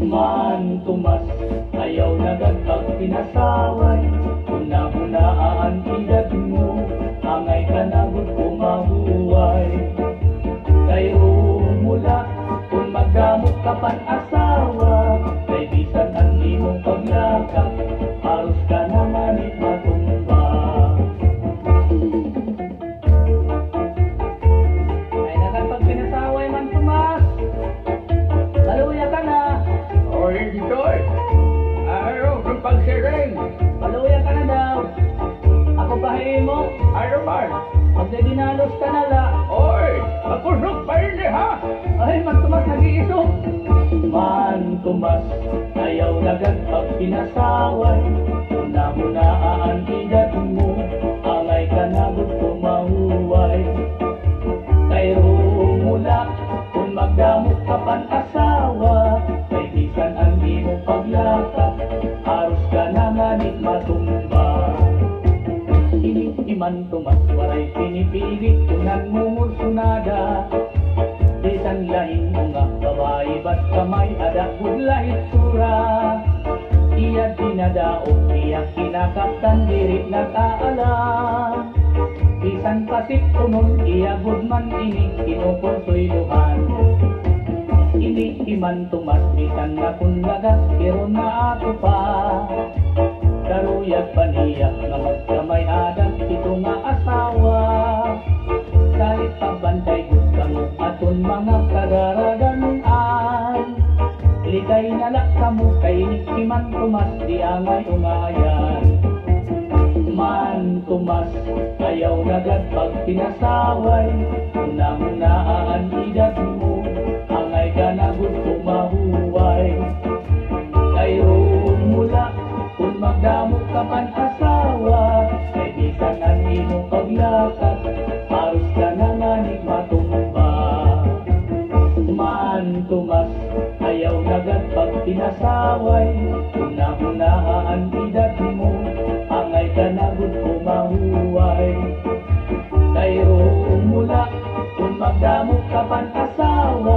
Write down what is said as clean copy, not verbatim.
Man tumas, ayaw nagatag pinasaway. Una-unaan edad mo, angay ka na gud kumabuhay. Kayo mula, kung magdamot ka pan asawa, kay bisan ang imong paglakak, haros ka na manit matumba. Ay nagatag pinasaway man tumas, baluya ka na. O hindi to eh. Ayaw ng pagsiring. Baluya ka na daw. Ako bahay mo. Ayaw man. Pag dinalos ka na la. Oy, mapusok pa rin eh ha. Ay, man tumas nag-iisok. Man tumas, ayaw nagat pag pinasaway. Una-unaan edad mo, angay ka na gusto mahuway. Kayo mula, kung magdamot ka pan asawa, kay bisan ang imong paglakak, haros ka na nganit matumba. Iman tumas, waray pinipilit, tunan mo sunada. Bisan lain mo nga babae, basta may adakod lahit sura. Iya dinadaog, iya kinakaptan, dirit nag-aalam. Bisan pasip kunon, iya gudman inig, kinukonsoyluhan. Hindi iman tumas, bisan na kunlagas, pero na ako pa. Karuyag paniyak na magkamay adat, ito nga asawa. Kahit pabantay gud kamo aton mga kagaraganan. Ligay na lang kamo kay iman tumas, di angay umayan. Man tumas, ayaw nagad pag pinasaway. Una-unaan edad mo, angay ka na gusto mahuway. Kayo mula, kung magdamot ka pan asawa, kay bisan ang imong paglakad, haros ka na nganit matumba. Man tumas, ayaw nagad pag pinasaway. Una-unaan edad mo, angay ka na gusto mahuway. Kayo mula, kung magdamot ka pan asawa,